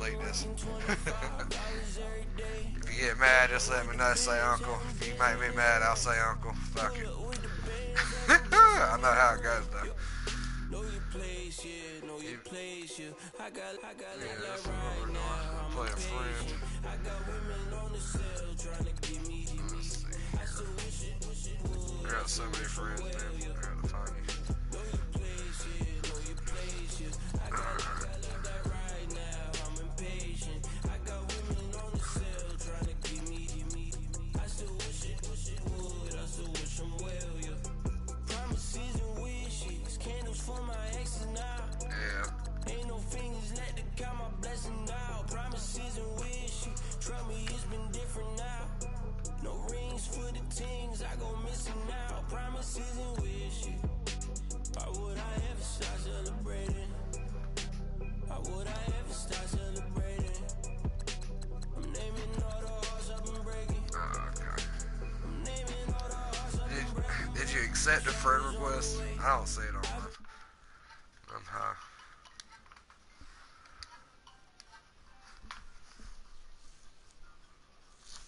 delete this. If you get mad, just let me know. Say uncle. If you make me mad, I'll say uncle. Fuck it. I know how it goes though. Yeah, that's what we're doing. I'm playing friend. Let's see. I got so many friends, man. I gotta find you. Yeah. Ain't no fingers let to count my blessing now. Promises and wish. Trust me, it's been different now. No rings for the things I go missing now. Promises and wish. Why would I ever start celebrating? Why would I ever start celebrating? I'm naming all the hearts I've been breaking. Oh, okay. I'm naming all the hearts I've been breaking. Did you accept a friend request? I don't see it on mine. I'm high.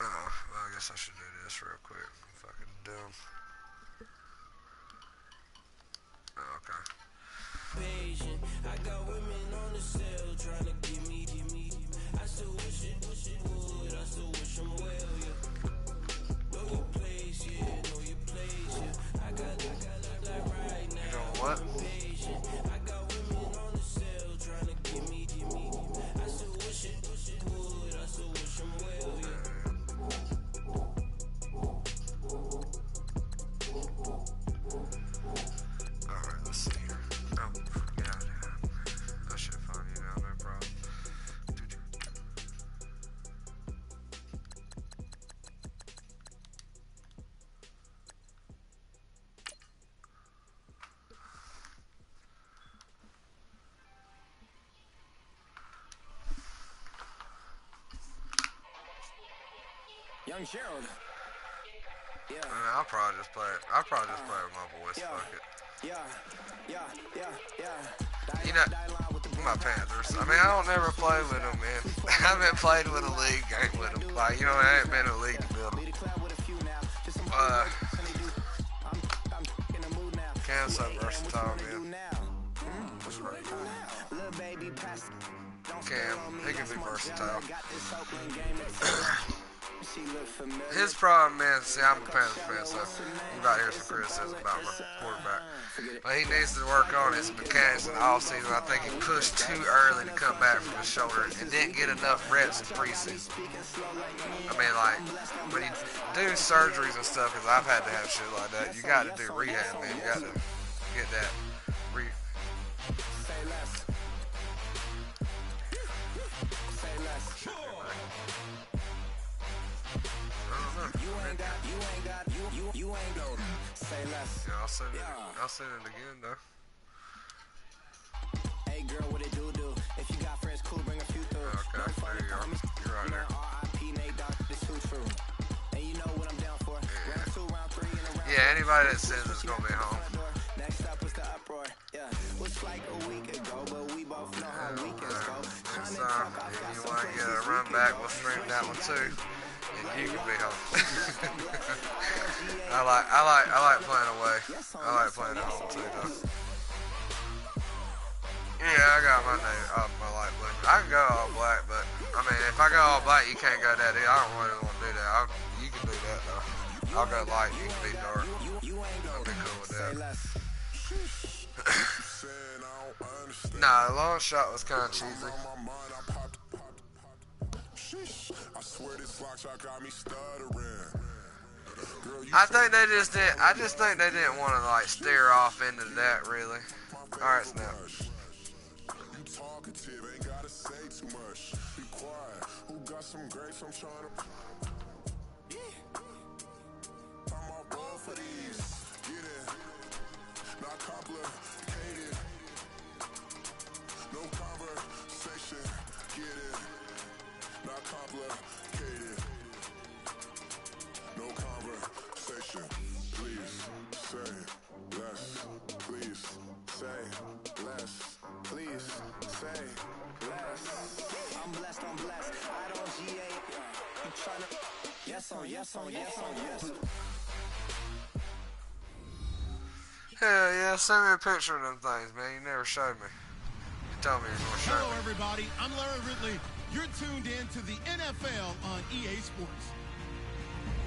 Oh, well, I guess I should do this real quick. I'm fucking dumb. Oh, okay. Patient. I got women on the cell trying to give me. I still wish it would. I still wish them well, yeah. Know your place, yeah. Know your place, yeah. I got like right now. You know what? Patient. I got women on the cell trying to give me. I still wish it would. I still wish them well, yeah. Alright, let's see here. Oh, yeah, I should find you now, no problem. Young Gerald. Yeah. I'll probably just play it. I'll probably just play it with my voice. Yeah. Fuck it. Yeah. You know, my Panthers. I mean, I don't never play with them, man. I haven't played with a league game with them. Like, you know, I ain't been in a league to build them. Cam's so versatile, man. Cam, he can be versatile. His problem, man, see, I'm a Panthers fan, so you might hear some criticism about my quarterback. But he needs to work on his mechanics in the offseason. I think he pushed too early to come back from his shoulder and didn't get enough reps in preseason. I mean, like, when you do surgeries and stuff, because I've had to have shit like that, you got to do rehab, man. You got to get that You ain't go. Say less. Yeah, I'll send it again though. Hey girl, what it do? If you got friends, cool, bring a few through. Okay, there you are. You're right there. And you know what I'm down for. Round 2, round 3, and around. Yeah, anybody that sends is gonna be home. Next up was the uproar. Yeah, was like a week ago, but we both know how weekends go. Next time, if you want to get a run back, we'll stream that one too. And you can be home. I like playing away. I like playing at home too, though. Yeah, I got my name up my light blue. I can go all black, but I mean, if I go all black, you can't go that deep. I don't really want to do that. You can do that though. I'll go light. You can be dark. I'll be cool with that. Nah, the long shot was kind of cheesy. I think they just didn't. I just think they didn't want to like steer off into that really. All right, now. Ain't gotta say too much. Be quiet. Who got some grapes? I'm trying to. I'm all ball for these. Get it. Not complicated. No conversation. Get it. Not complicated. No conversation. Please say less. Please say less. Please say less. I'm blessed. yes on yes on yes on yes. Hell yeah, send me a picture of them things, man. You never showed me. You told me you were going to show me. Hello, everybody. I'm Larry Ridley. You're tuned in to the NFL on EA Sports.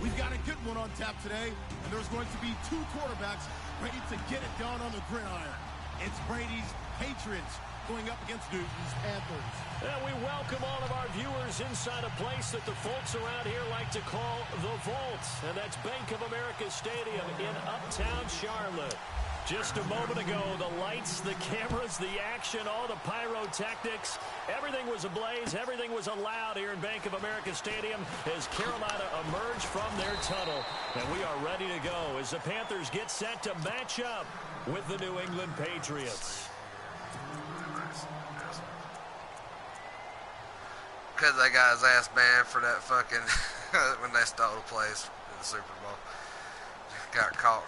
We've got a good one on tap today, and there's going to be two quarterbacks ready to get it done on the gridiron. It's Brady's Patriots going up against Newton's Panthers. And we welcome all of our viewers inside a place that the folks around here like to call the Vault, and that's Bank of America Stadium in Uptown Charlotte. Just a moment ago, the lights, the cameras, the action, all the pyrotechnics, everything was ablaze, everything was allowed here in Bank of America Stadium as Carolina emerged from their tunnel. And we are ready to go as the Panthers get set to match up with the New England Patriots. Because they got his ass banned for that fucking, when they stole the place in the Super Bowl. Got caught.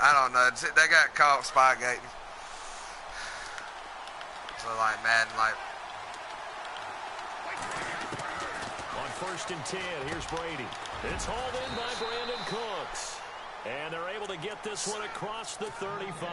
I don't know. They got caught spygating. So like Madden, like. On 1st and 10, here's Brady. It's hauled in by Brandon Cooks. And they're able to get this one across the 35.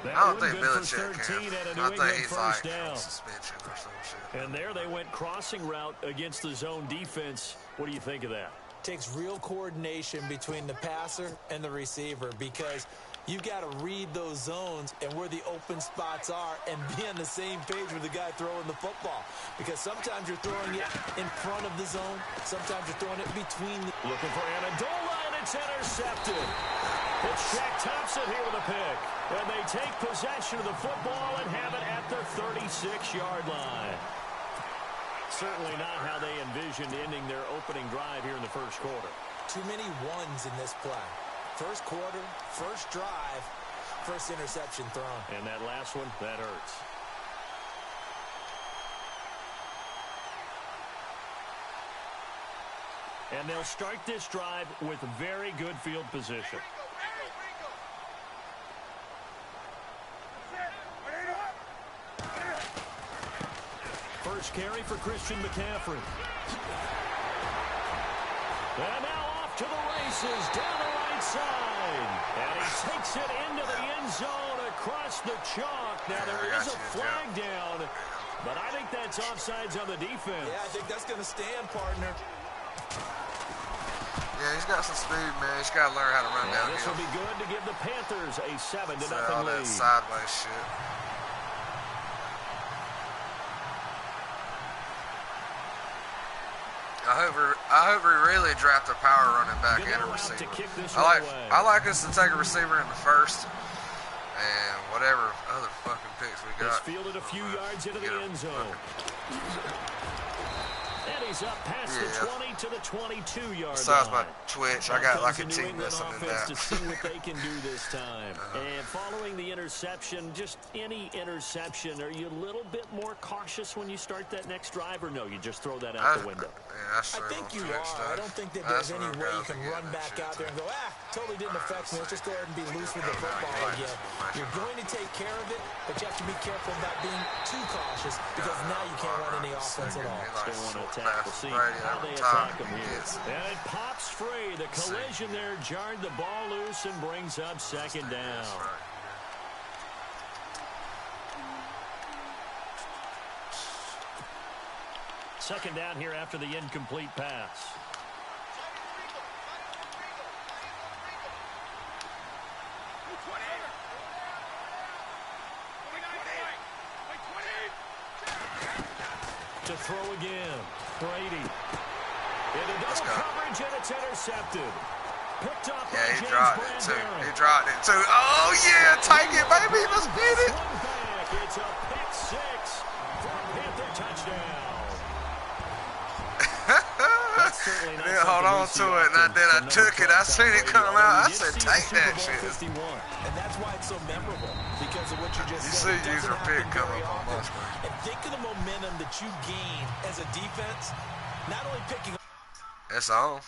That I don't one think good for Belichick 13 can. at a New I England think he's first like down. on suspension or some shit. And there they went crossing route against the zone defense. What do you think of that? Takes real coordination between the passer and the receiver because you got to read those zones and where the open spots are and be on the same page with the guy throwing the football. Because sometimes you're throwing it in front of the zone. Sometimes you're throwing it between the... Looking for Amendola, and it's intercepted. It's Shaq Thompson here with a pick. And they take possession of the football and have it at the 36-yard line. Certainly not how they envisioned ending their opening drive here in the first quarter. Too many ones in this play. First quarter, first drive, first interception thrown. And that last one, that hurts. And they'll start this drive with very good field position. First carry for Christian McCaffrey. And now off to the races down the right side. And he takes it into the end zone across the chalk. Now there is a flag down, but I think that's offsides on the defense. Yeah, I think that's going to stand, partner. Yeah, he's got some speed, man. He's got to learn how to run down. This will be good to give the Panthers a 7-0 all lead. that sideways shit. I hope we really draft a power running back and a receiver. I like us to take a receiver in the first, and whatever other fucking picks we got. It's fielded a few yards into the end zone. And he's up past the 20 to the 22-yard line. Besides my Twitch, I got like a team missing in that. To see what they can do this time. And following the interception, just any interception, are you a little bit more cautious when you start that next drive, or no, you just throw that out the window? I think you are. I don't think that there's any way you can run back out there and go, totally didn't affect me. Let's just go ahead and be loose with the football again. You're going to take care of it, but you have to be careful about being too cautious because now you can't run any offense at all. They want to attack. We'll see how they attack them here. And it pops free. The collision there jarred the ball loose and brings up second down. Second down here after the incomplete pass. To throw again. Brady. Into double coverage, and it's intercepted. Picked up by James Bradbury. He dropped it too. Oh yeah, take it, baby. Let's get it. It's a pick six for a Panther touchdown. Yeah, hold on to it, and then I took it. I seen it come out. I said, take that shit. And that's why it's so memorable, because of what you just said. You see user pick come up on my screen. And think of the momentum that you gain as a defense, not only picking up. It's on.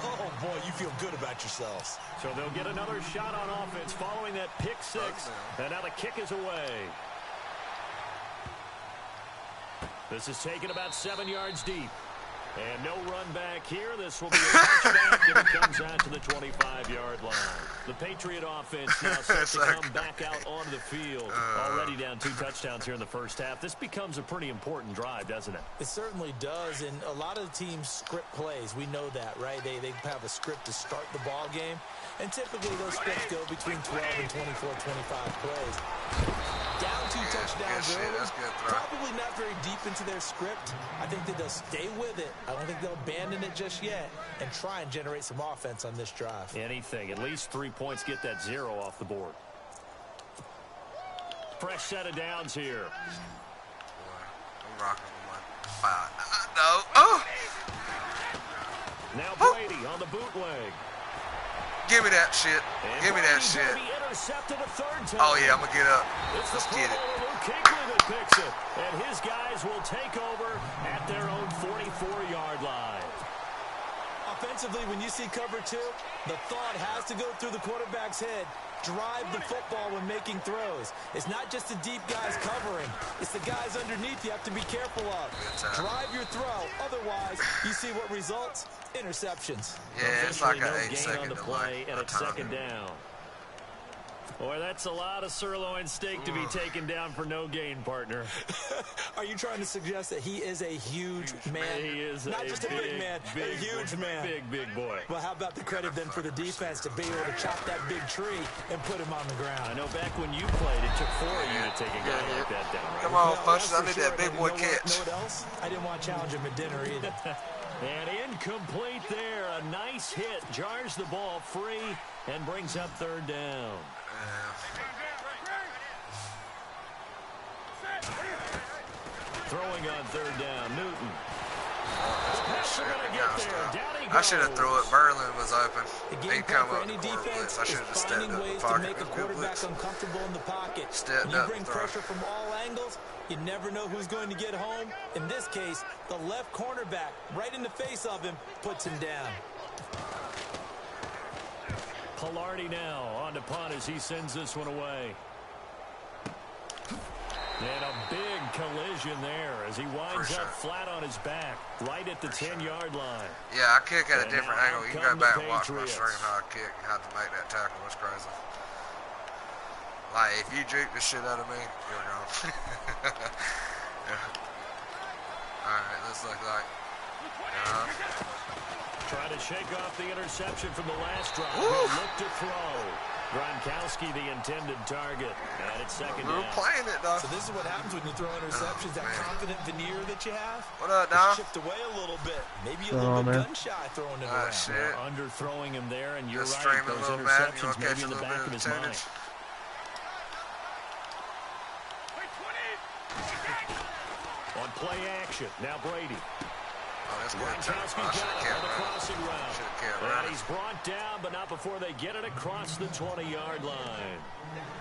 Oh, boy, you feel good about yourselves. So they'll get another shot on offense following that pick six. And now the kick is away. This is taken about 7 yards deep. And no run back here. This will be a touchback, and it comes out to the 25-yard line. The Patriot offense now set to come back out onto the field. Already down 2 touchdowns here in the first half. This becomes a pretty important drive, doesn't it? It certainly does, and a lot of the teams script plays. We know that, right? They have a script to start the ball game, and typically those scripts go between 12 and 24, 25 plays. Down 2 touchdowns early, probably not very deep into their script. I think that they'll stay with it. I don't think they'll abandon it just yet and try and generate some offense on this drive. Anything. At least 3 points, get that 0 off the board. Fresh set of downs here. I'm rocking one. No. Oh! Now Brady on the bootleg. Give me that shit. Give me that shit. Oh, yeah, I'm going to get up. Let's get it. That picks it. And his guys will take over at their own 44-yard line. Offensively, when you see cover 2, the thought has to go through the quarterback's head. Drive the football when making throws. It's not just the deep guys covering. It's the guys underneath you have to be careful of. Drive your throw. Otherwise, you see what results? Interceptions. Yeah, it's like an 8-second on the play, and it's second down. Boy, that's a lot of sirloin steak to be taken down for no gain, partner. Are you trying to suggest that he is a huge man? He is not just a big man, a huge man. Big boy. Well, how about the credit then for the defense to be able to chop that big tree and put him on the ground? I know back when you played, it took 4 of you to take a guy like that down, right? Come on, Punches. I need that big boy catch. Know what else? I didn't want to challenge him at dinner either. And incomplete there. A nice hit. Jars the ball free and brings up third down. Throwing on third down, Newton. I should have threw it. Berlin was open. The game plan for any defense is finding ways to make a quarterback uncomfortable in the pocket. When you bring pressure from all angles, you never know who's going to get home. In this case, the left cornerback, right in the face of him, puts him down. Pilardi now on to punt as he sends this one away. And a big collision there as he winds up flat on his back, right at the 10-yard line. Yeah, I kick at a different angle. You can go back and watch my stream how I kick, how to make that tackle. It's crazy. Like, if you juke the shit out of me, you're gone. Yeah. Alright, this looks like... Trying to shake off the interception from the last drive. He looked to throw. Gronkowski, the intended target. And it's second down. We're playing it, though. So this is what happens when you throw interceptions. That confident veneer that you have. What up, Dom? Chipped away a little bit. Maybe a little bit gun-shy throwing it around. Shit. Underthrowing him there, and you're just right. Those interceptions maybe in the back of his mind. On play action, now Brady. Oh, that's good. Gronkowski got it on the crossing route. And he's brought down, but not before they get it across the 20-yard line.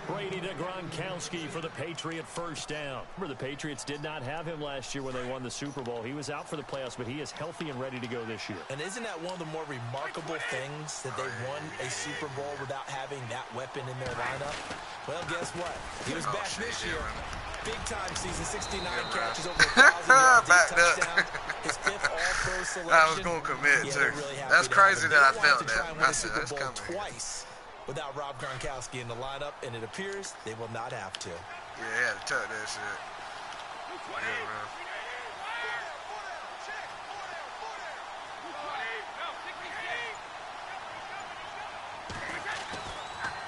Brady to Gronkowski for the Patriot first down. Remember, the Patriots did not have him last year when they won the Super Bowl. He was out for the playoffs, but he is healthy and ready to go this year. And isn't that one of the more remarkable things, that they won a Super Bowl without having that weapon in their lineup? Well, guess what? He was back this year. Big-time season, 69 catches, over 1,000 yards, 8 touchdowns. His 5th All-Pro selection. I was going to commit, too. Really that's crazy that I felt that. I said, that's coming. Twice without Rob Gronkowski in the lineup, and it appears they will not have to. Yeah, he had to tuck that shit. Yeah,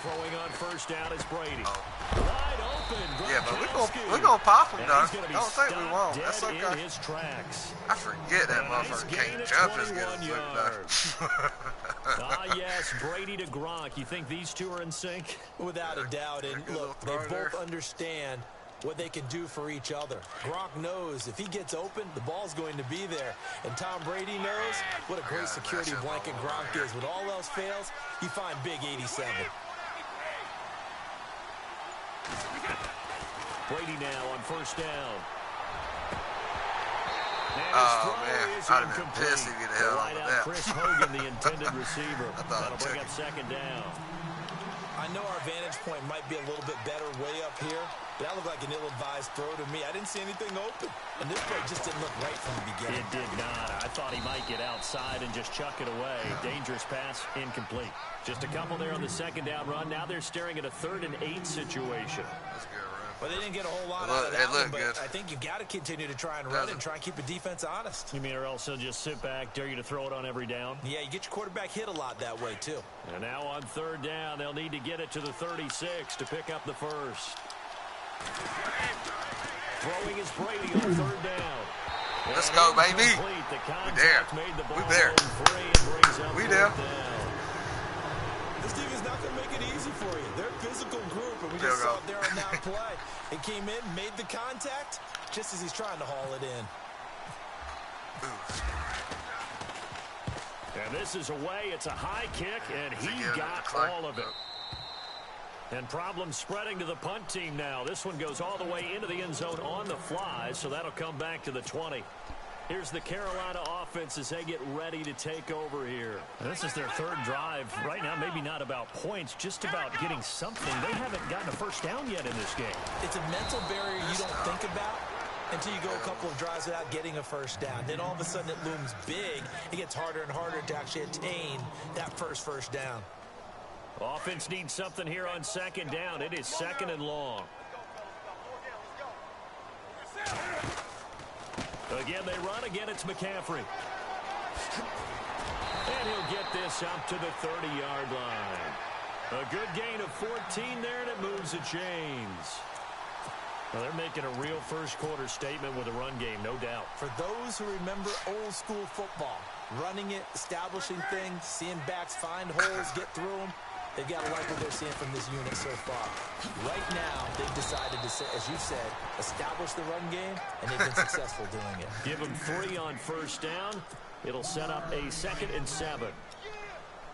Throwing on first down is Brady. Wide open. Yeah, but we're gonna pop him, though. Don't think we won't. That's okay. In his tracks. I forget that motherfucker can't jump as good as Luke. Yes, Brady to Gronk. You think these two are in sync? Without a doubt. And look, they both understand what they can do for each other. Gronk knows if he gets open, the ball's going to be there. And Tom Brady knows what a great security blanket Gronk is. When all else fails, you find big 87. Brady now on first down. Oh, man. I'd have been pissed if he'd have held on to that. Chris Hogan, the intended receiver. That'll bring up second down. I know our vantage point might be a little bit better way up here, But that looked like an ill-advised throw to me. I didn't see anything open. And this play just didn't look right from the beginning. It did not. I thought he might get outside and just chuck it away. Dangerous pass, incomplete. Just a couple there on the second down run. Now they're staring at a 3rd and 8 situation. That's good, run. Well, they didn't get a whole lot out of that one, but good. I think you've got to continue to try and run and try and keep the defense honest. You mean or else they'll just sit back, dare you to throw it on every down? Yeah, you get your quarterback hit a lot that way, too. And now on 3rd down, they'll need to get it to the 36 to pick up the first. Throwing is Brady on 3rd down. Let's go, baby. We there. We there. We there. This team is not going to make it easy for you. They're a physical group, and we just saw it there on that play. It came in, made the contact, just as he's trying to haul it in. And this is away. It's a high kick, and he got all of it. And problems spreading to the punt team now. This one goes all the way into the end zone on the fly, so that'll come back to the 20. Here's the Carolina offense as they get ready to take over here. And this is their 3rd drive. Right now, maybe not about points, just about getting something. They haven't gotten a first down yet in this game. It's a mental barrier you don't think about until you go a couple of drives without getting a first down. Then all of a sudden it looms big. It gets harder and harder to actually attain that first down. Offense needs something here on 2nd down. It is 2nd and long. Again, they run. Again, it's McCaffrey. And he'll get this up to the 30-yard line. A good gain of 14 there, and it moves the chains. Well, they're making a real first-quarter statement with a run game, no doubt. For those who remember old-school football, running it, establishing things, seeing backs find holes, get through them, they've got to like what they're seeing from this unit so far. Right now, they've decided to, as you said, establish the run game, and they've been successful doing it. Give them 3 on first down. It'll set up a 2nd and 7.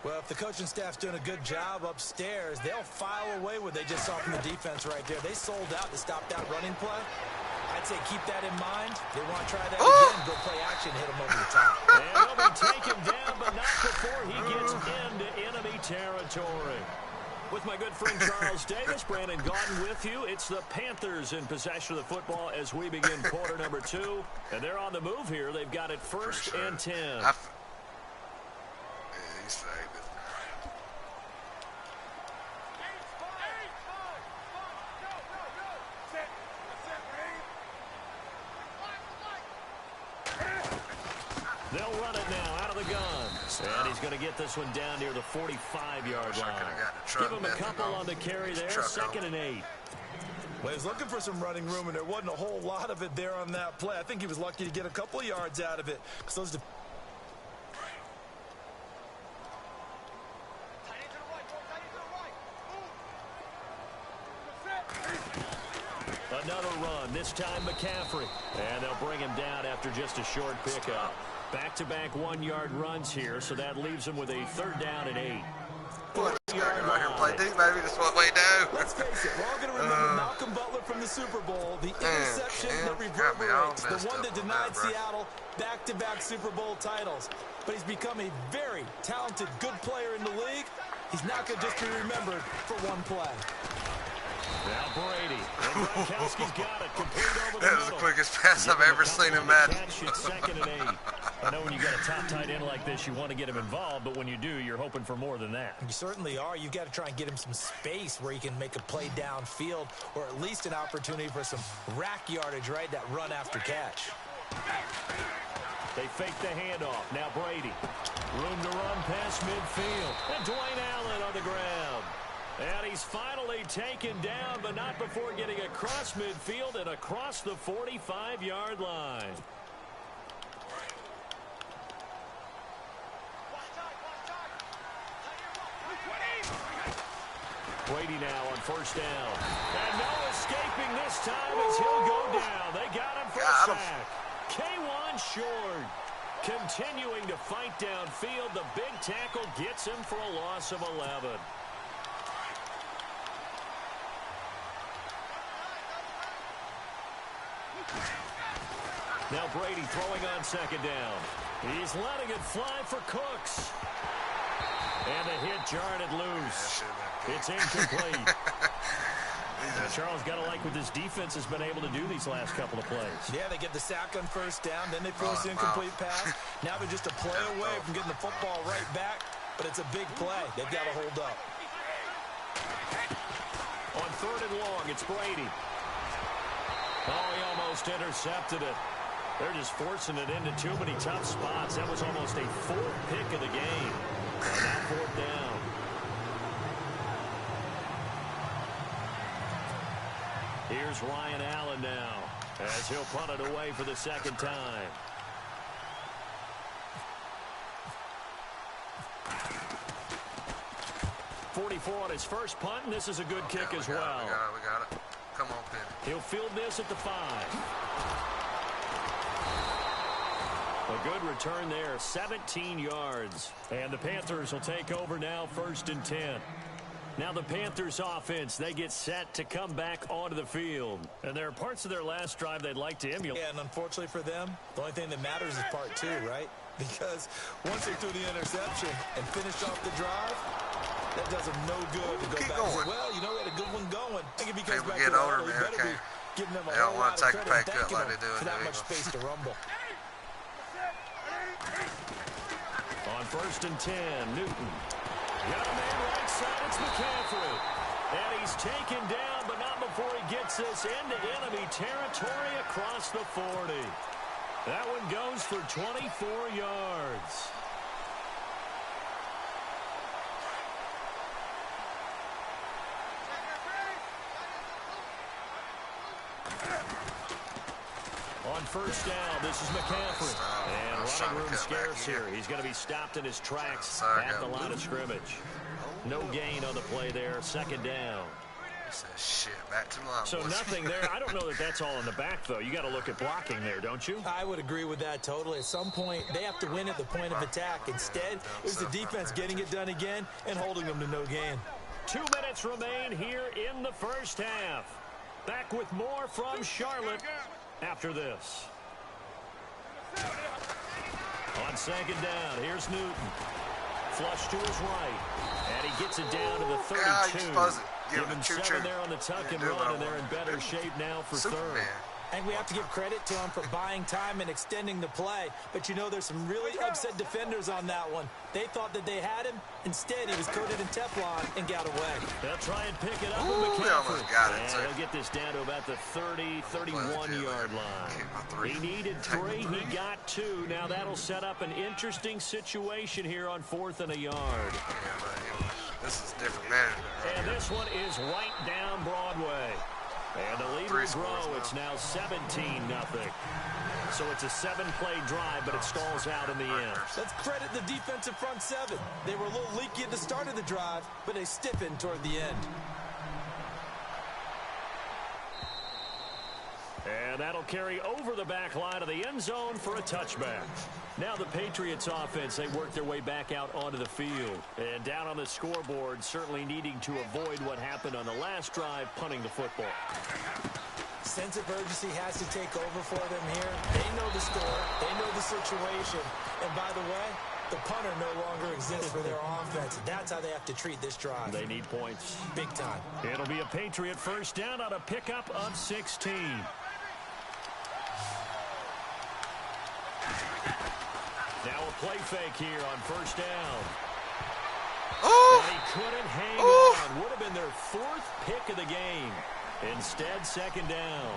Well, if the coaching staff's doing a good job upstairs, they'll file away what they just saw from the defense right there. They sold out to stop that running play. I'd say keep that in mind. They want to try that again, go play action, hit them over the top. And he'll be taken down, but not before he gets into enemy territory. With my good friend Charles Davis, Brandon Gaudin with you. It's the Panthers in possession of the football as we begin quarter number 2. And they're on the move here. They've got it 1st and 10. He saved it. They'll run it now out of the gun. And he's going to get this one down near the 45-yard line. Give him a couple on the carry there, 2nd and 8. Well, he's looking for some running room, and there wasn't a whole lot of it there on that play. I think he was lucky to get a couple of yards out of it. Those Another run, this time McCaffrey. And they'll bring him down after just a short pickup. Back-to-back 1-yard runs here, so that leaves him with a 3rd down and 8. Right here and play D, baby. That's what we do. Let's face it, we're all going to remember Malcolm Butler from the Super Bowl, the interception that reverberates, the one that denied Seattle back-to-back Super Bowl titles. But he's become a very talented, good player in the league. He's not going to just be remembered for one play. Now Brady. And Gronkowski's got it. Complete over the That was the quickest pass I've ever seen in Madden. It's 2nd and 8. I know when you got a top tight end like this, you want to get him involved, but when you do, you're hoping for more than that. You certainly are. You've got to try and get him some space where he can make a play downfield, or at least an opportunity for some rack yardage, right? That run after catch. They fake the handoff. Now Brady. Room to run past midfield. And Dwayne Allen on the ground. And he's finally taken down, but not before getting across midfield and across the 45-yard line. Brady now on 1st down. And no escaping this time as he'll go down. They got him for a sack. K1 short. Continuing to fight downfield. The big tackle gets him for a loss of 11. Now Brady throwing on 2nd down. He's letting it fly for Cooks. And the hit jarred it loose. It's incomplete. Charles, got to like what this defense has been able to do these last couple of plays. Yeah, they get the sack on first down, then they force the incomplete pass. Now they're just a play away from getting the football right back, but it's a big play. They've got to hold up. On 3rd and long, it's Brady. Oh, he almost intercepted it. They're just forcing it into too many tough spots. That was almost a 4th pick of the game. And now 4th down. Here's Ryan Allen now, as he'll punt it away for the 2nd time. .44 on his first punt, and this is a good kick as well. We got it. Come on, Penny. He'll field this at the 5. A good return there, 17 yards. And the Panthers will take over now, 1st and 10. Now the Panthers offense, they get set to come back onto the field. And there are parts of their last drive they'd like to emulate. Yeah, and unfortunately for them, the only thing that matters is part 2, right? Because once they threw the interception and finished off the drive, that does them no good to go back and say, well, you know, we had a good one going. I think if he comes back to the older, he man, better be giving them a they don't whole want lot to of take a credit pay and cut thanking like they them do in for the that much Eagles. space to rumble. On 1st and 10, Newton. Got a man right side, it's McCaffrey. And he's taken down, but not before he gets this into enemy territory across the 40. That one goes for 24 yards. On 1st down, this is McCaffrey. And running room scarce here. He's going to be stopped in his tracks at the line of scrimmage. No gain on the play there. 2nd down. Shit, back to the line. So nothing there. I don't know that that's all in the back, though. You got to look at blocking there, don't you? I would agree with that totally. At some point, they have to win at the point of attack. Instead, it was the defense getting it done again and holding them to no gain. 2 minutes remain here in the 1st half. Back with more from Charlotte after this. On 2nd down, here's Newton. Flush to his right. And he gets it down to the 32. Give him 7 there on the tuck and run, and they're in better shape now for 3rd. And we have to give credit to him for buying time and extending the play. But, you know, there's some really upset defenders on that one. They thought that they had him. Instead, he was coated in Teflon and got away. They'll try and pick it up with McCaffrey. And he'll get this down to about the 30, 31-yard line. He needed 3. He got 2. Now that'll set up an interesting situation here on 4th and a yard. This is different management right And here. this one is right down Broadway. And the lead will grow. It's now 17-0. So it's a 7-play drive, but it stalls out in the end. Let's credit the defensive front 7. They were a little leaky at the start of the drive, but they stiffened toward the end. And that'll carry over the back line of the end zone for a touchback. Now the Patriots offense, they work their way back out onto the field. And down on the scoreboard, certainly needing to avoid what happened on the last drive, punting the football. Sense of urgency has to take over for them here. They know the score. They know the situation. And by the way, the punter no longer exists for their offense. That's how they have to treat this drive. They need points. Big time. It'll be a Patriot 1st down on a pickup of 16. Now a play fake here on 1st down. Oh! And he couldn't hang on. Would have been their 4th pick of the game. Instead, 2nd down.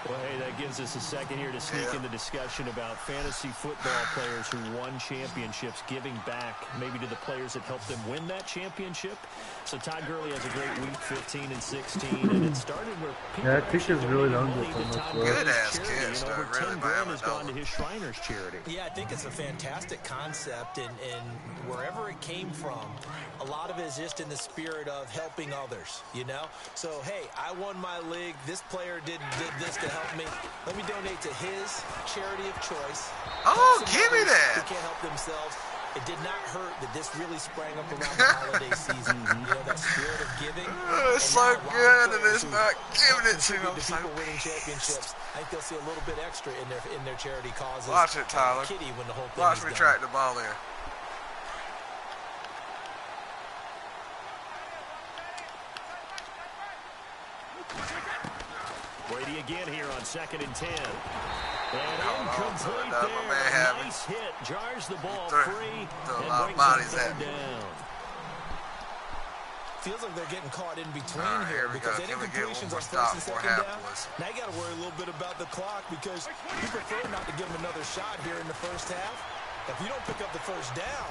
Well, hey, that gives us a second here to sneak in the discussion about fantasy football players who won championships, giving back maybe to the players that helped them win that championship. So Todd Gurley has a great week, 15 and 16, and it started where people I think it's really money underfunded. to Todd Good Gurley's ass charity, kids, and over though, really, 10 by grand has gone Amendola. to his Shriners charity. Yeah, I think it's a fantastic concept, and wherever it came from, a lot of it is just in the spirit of helping others, you know? So, hey, I won my league. This player did this to help me. Let me donate to his charity of choice. Oh, Some give me others that. who can't help themselves. It did not hurt that this really sprang up around the holiday season. You know, that spirit of giving. It's so good, and it's not giving it to them. People winning championships. I think they'll see a little bit extra in their charity causes. Watch it, Tyler. Kitty when the whole thing Watch is me done. track the ball there. Brady again here on 2nd and 10. And incomplete there. Nice hit. Jars the ball free and brings bodies it third down. Feels like they're getting caught in between here because any completions on 1st and 2nd down. Now you got to worry a little bit about the clock because you prefer not to give them another shot here in the first half. If you don't pick up the first down,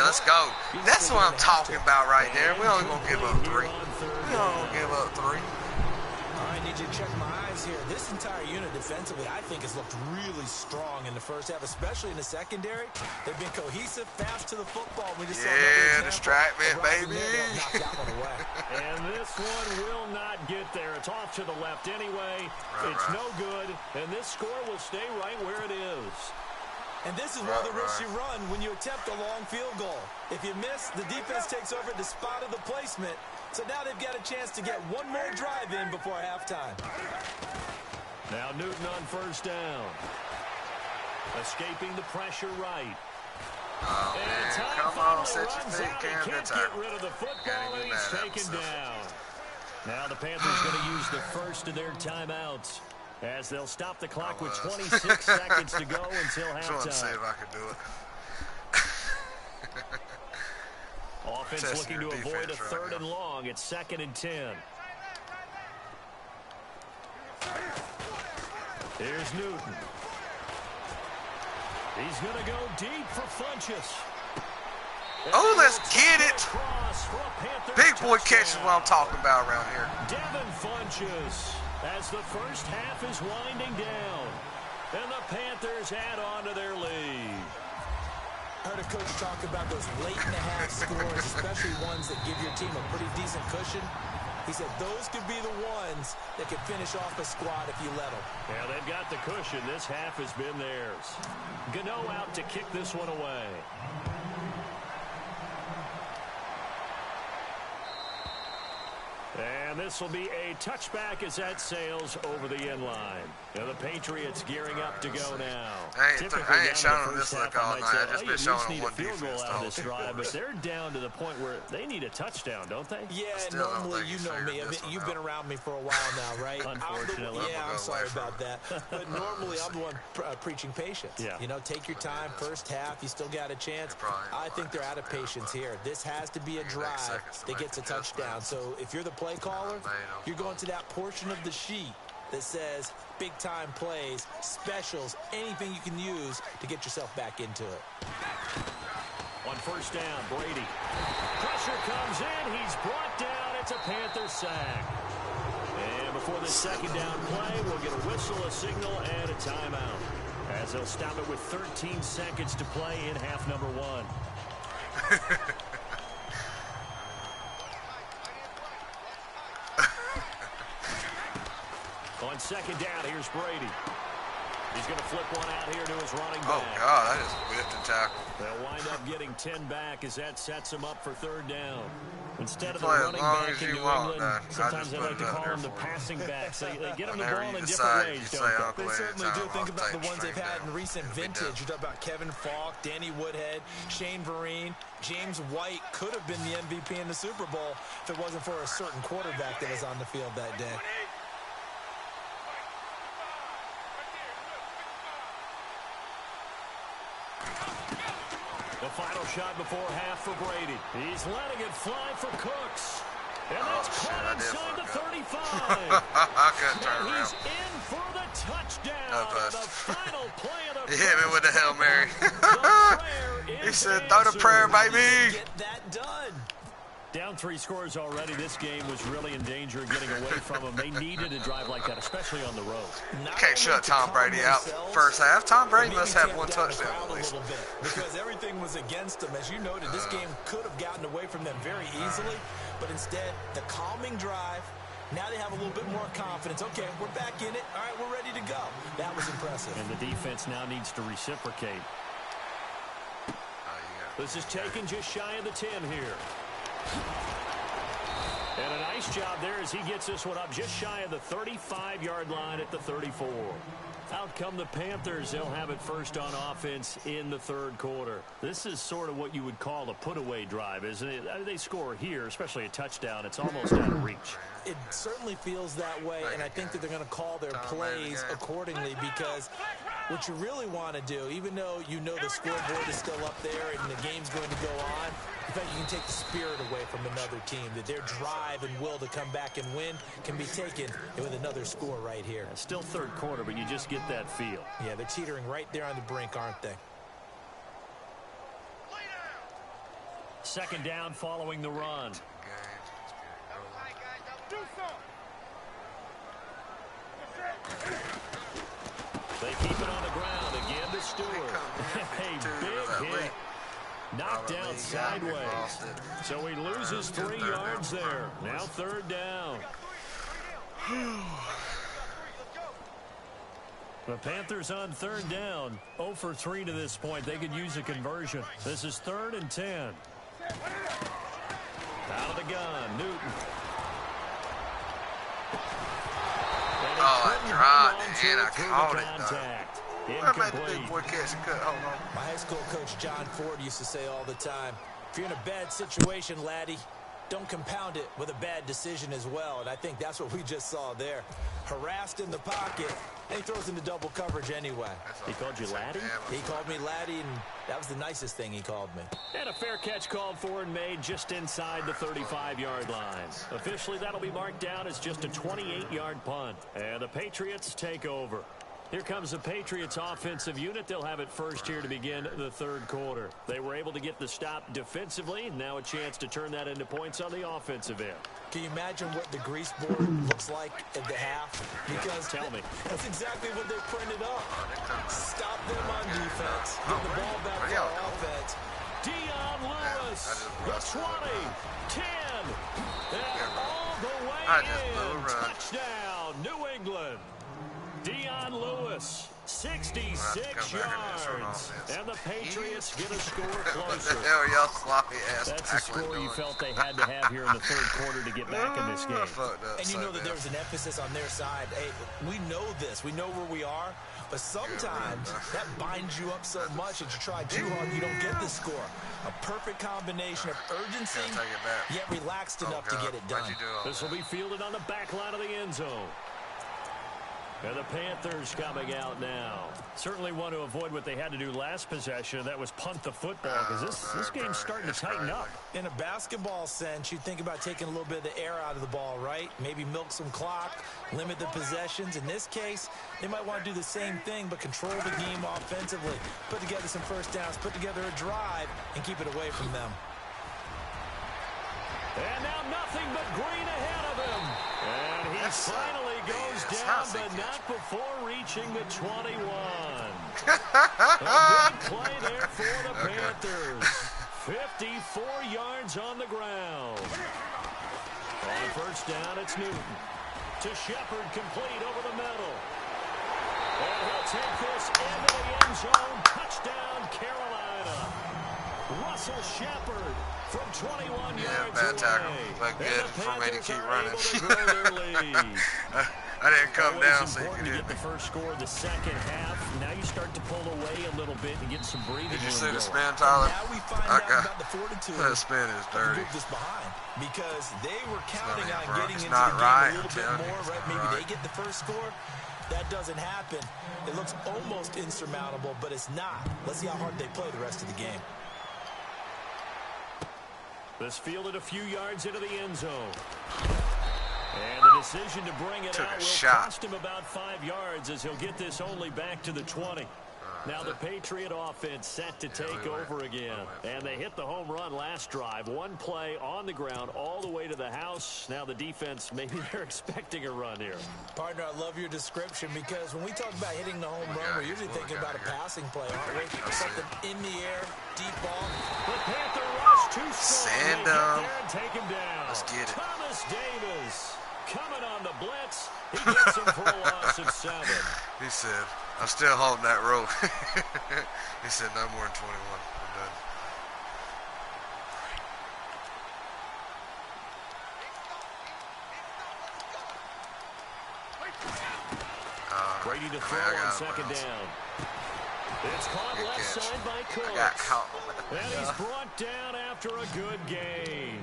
let's go. That's what I'm talking about right there. We only gonna give up 3. We don't give up 3. All right, I need you to check my eyes here. This entire unit defensively, I think, has looked really strong in the first half, especially in the secondary. They've been cohesive, fast to the football. We just saw distraction, baby. Knock that one away. And this one will not get there. It's off to the left anyway. It's no good, and this score will stay right where it is. And this is one of the risks you run when you attempt a long field goal. If you miss, the defense takes over at the spot of the placement. So now they've got a chance to get one more drive in before halftime. Now Newton on 1st down. Escaping the pressure right. Oh, man. Come on, set your feet, Cam. Can't get rid of the football, and he's taken down. Now the Panthers going to use the first of their timeouts, as they'll stop the clock with 26 seconds to go until halftime. Just wanted to see if I could do it. Offense looking to avoid a 3rd and long. It's 2nd and 10. Here's Newton. He's going to go deep for Funchess. Oh, let's get it. Big boy catch is what I'm talking about around here. Devin Funchess, as the first half is winding down, and the Panthers add on to their lead. I heard a coach talk about those late-in-the-half scores, especially ones that give your team a pretty decent cushion. He said those could be the ones that could finish off a squad if you let them. Yeah, they've got the cushion. This half has been theirs. Gano out to kick this one away. And this will be a touchback as that sails over the end line. Now the Patriots gearing up to go now. I ain't showing them this look all night. I just been showing them one defense the whole drive, but they're down to the point where they need a touchdown, don't they? Yeah, normally, you know me. I mean, you've been around me for a while now, right? Unfortunately. I'm sorry about that. But normally, I'm the one preaching patience. Yeah. You know, take your time. First half, you still got a chance. I think they're out of patience here. This has to be a drive that gets a touchdown. So if you're the play caller, you're going to that portion of the sheet that says big-time plays, specials, anything you can use to get yourself back into it. On 1st down, Brady. Pressure comes in. He's brought down. It's a Panther sack. And before the 2nd down play, we'll get a whistle, a signal, and a timeout, as they'll stop it with 13 seconds to play in half number 1. On 2nd down, here's Brady. He's going to flip one out here to his running back. Oh, God, that is whipped and tackle. They'll wind up getting 10 back as that sets him up for 3rd down. Instead of the play running as long back as in you New want, England, sometimes they like to call them the passing backs. They get them the ball in different ways, don't they? They certainly do. Think about the ones they've had in recent vintage. You talk about Kevin Falk, Danny Woodhead, Shane Vereen, James White could have been the MVP in the Super Bowl if it wasn't for a certain quarterback that was on the field that day. The final shot before half for Brady. He's letting it fly for Cooks. And that's caught inside the 35. I couldn't turn around. He's in for the touchdown. The final play of the He hit me with the Hail Mary. He said, throw the prayer, baby. Get that done. Down 3 scores already. This game was really in danger of getting away from them. They needed a drive like that, especially on the road. Can't shut Tom Brady out first half. Tom Brady must have one touchdown at least. Because everything was against them. As you noted, this game could have gotten away from them very easily. But instead, the calming drive, now they have a little bit more confidence. Okay, we're back in it. All right, we're ready to go. That was impressive. And the defense now needs to reciprocate. This is taken just shy of the 10 here. And a nice job there as he gets this one up just shy of the 35-yard line at the 34. Out come the Panthers. They'll have it first on offense in the third quarter. This is sort of what you would call a put-away drive, isn't it? I mean, they score here, especially a touchdown. It's almost out of reach. It certainly feels that way, and I think that they're going to call their plays accordingly because what you really want to do, even though you know the scoreboard is still up there and the game's going to go on, in fact, you can take the spirit away from another team, that their drive and will to come back and win can be taken with another score right here. Still third quarter, but you just get that feel. Yeah, they're teetering right there on the brink, aren't they? Second down following the run. They keep it on the ground again to Stewart. A big hit. Knocked down sideways. So he loses 3 yards there. Now third down. The Panthers on third down. 0 for 3 to this point. They could use a conversion. This is 3rd and 10. Out of the gun, Newton. Oh, I tried, and I caught it. Incomplete. I made the big boy catch and cut. Hold on. My high school coach, John Ford, used to say all the time, if you're in a bad situation, laddie, don't compound it with a bad decision as well. And I think that's what we just saw there. Harassed in the pocket, and he throws into double coverage anyway. He called you laddie? He called me laddie, and that was the nicest thing he called me. And a fair catch called for and made just inside the 35-yard line. Officially, that'll be marked down as just a 28-yard punt. And the Patriots take over. Here comes the Patriots offensive unit. They'll have it first here to begin the third quarter. They were able to get the stop defensively. Now a chance to turn that into points on the offensive end. Can you imagine what the grease board looks like at the half? Because tell me. That's exactly what they printed up. Stop them on defense. Get the ball back to our offense. Dion Lewis, the 20, 10, and all the way in. Touchdown, New England. Dion Lewis, 66 yards, and the Patriots get a score closer. Y'all sloppy ass. That's a score you felt they had to have here in the third quarter to get back in this game. And you know that there was an emphasis on their side. Hey, we know this. We know where we are. But sometimes that binds you up so much that you try too hard, you don't get the score. A perfect combination of urgency, yet relaxed enough to get it done. This will be fielded on the back line of the end zone. And the Panthers coming out now. Certainly want to avoid what they had to do last possession. That was punt the football, because this game's starting to tighten up. In a basketball sense, you think about taking a little bit of the air out of the ball, right? Maybe milk some clock, limit the possessions. In this case, they might want to do the same thing, but control the game offensively. Put together some first downs, put together a drive, and keep it away from them. And now nothing but green ahead of him. And he finally goes down, but not before reaching the 21. A big play there for the Panthers. 54 yards on the ground. On first down, it's Newton. To Shepard, complete over the middle. And he'll take this into the end zone. Touchdown, Carolina. Russell Shepard from 21 yards bad tackle. But good for me to keep running. I didn't come down so you could hit the first score of the second half. Now you start to pull away a little bit and get some breathing. Did you see the spin, Tyler? Now we find out about the fortitude. The spin is dirty. Move this behind because they were counting on getting into the game a little bit more. Right? Maybe they get the first score. That doesn't happen. It looks almost insurmountable, but it's not. Let's see how hard they play the rest of the game. This fielded a few yards into the end zone. And the decision to bring it out will cost him about 5 yards as he'll get this only back to the 20. Now the Patriot offense set to take over again. And they hit the home run last drive. One play on the ground all the way to the house. Now the defense, maybe they're expecting a run here. Partner, I love your description because when we talk about hitting the home run, we're usually thinking about a passing play, aren't we? Something in the air, deep ball. The Panther rush too strong. Send him. And take him down. Let's get it. Thomas Davis coming on the blitz. He gets him for a loss of 7. He said, I'm still holding that rope. He said, no more than 21. I'm done. Brady to throw on second down. It's caught Good left catch. side by I got Cooks. caught. And he's brought down after a good gain.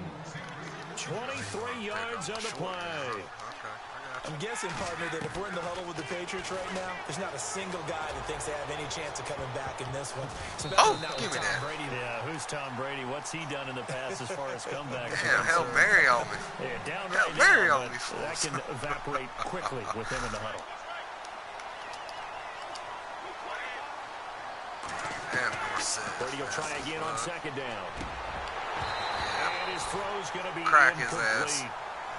23 yards on the play. Okay, I got you. I'm guessing, partner, that if we're in the huddle with the Patriots right now, there's not a single guy that thinks they have any chance of coming back in this one. Especially not give with me Tom that. Brady. Yeah, who's Tom Brady? What's he done in the past as far as comebacks? Damn, Hail Mary on me. Yeah, down Hail right Mary now, on me, but that fools. can evaporate quickly with him in the huddle. Damn, Dorsett. Brady will try again on second down. And his throw's going to be Crack his incomplete. ass.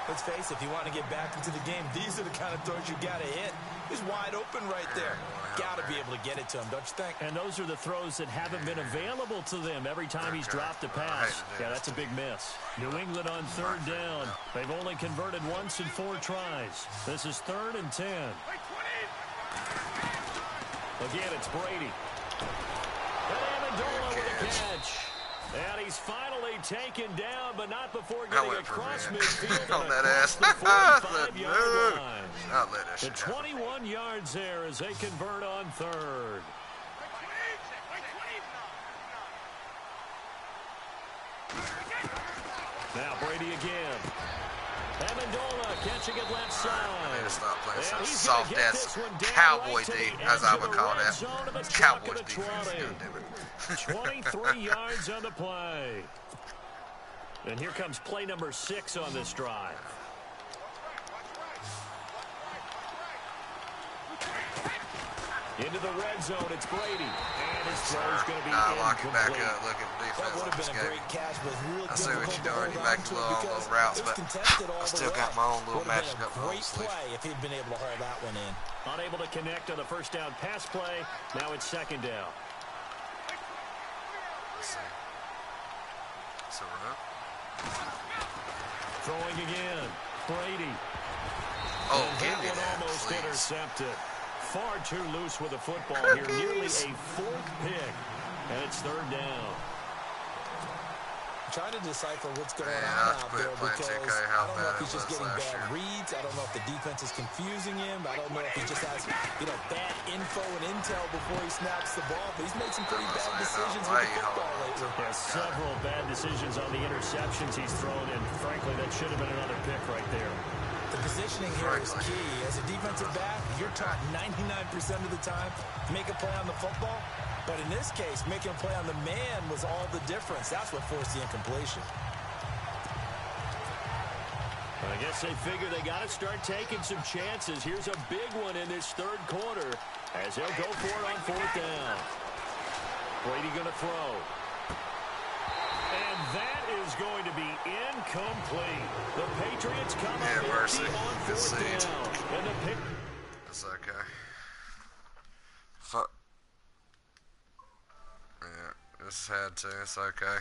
Let's face it, if you want to get back into the game, these are the kind of throws you got to hit. He's wide open right there. Got to be able to get it to him, don't you think? And those are the throws that haven't been available to them every time he's dropped a pass. Yeah, that's a big miss. New England on third down. They've only converted once in 4 tries. This is 3rd and 10. Again, it's Brady. And Amendola with a catch. And he's finally taken down, but not before getting across midfield on and that across ass. the 45-yard line. I'll let that The shit happen. 21 yards there as they convert on 3rd. Now Brady again. Amendola catching it left side. I need to stop playing And some he's gonna soft get ass this one down cowboy right to D, the as edge I of would the call red that. zone of the It's clock Cowboys at a defense. 20. Goddamn it. 23 yards on the play. And here comes play number 6 on this drive. Into the red zone, it's Brady. And his throw's going to be lock it back incomplete. up. Look at the That defense would on have this been a game. great catch, but real I see what difficult you're to doing. hold You're on making to little because routes, it was but contested all I the still way. got my own little Would have magic been up a my great sleeve. play if he'd been able to haul that one in. Unable to connect on the first down pass play. Now it's second down. Let's see. So we're up. Throwing again. Brady. Oh, And give that me one that, almost please. intercepted. Far too loose with the football here. Nearly a 4th pick. And it's 3rd down. I'm trying to decipher what's going Man, on I've out quit there playing because 2K, I how don't know bad if he's it just was getting last bad year. reads. I don't know if the defense is confusing him. I don't know if he just has, bad info and intel before he snaps the ball. But he's made some pretty bad decisions with the football lately. Yeah, several bad decisions on the interceptions he's thrown, and frankly, that should have been another pick right there. The positioning here is key. As a defensive back, you're taught 99% of the time to make a play on the football. But in this case, making a play on the man was all the difference. That's what forced the incompletion. I guess they figure they got to start taking some chances. Here's a big one in this 3rd quarter as they'll go for it on 4th down. Brady going to throw. And that is going to be incomplete. The Patriots come up empty on 4th down. And the pick. It's okay. Fuck. Yeah, just had to. It's okay.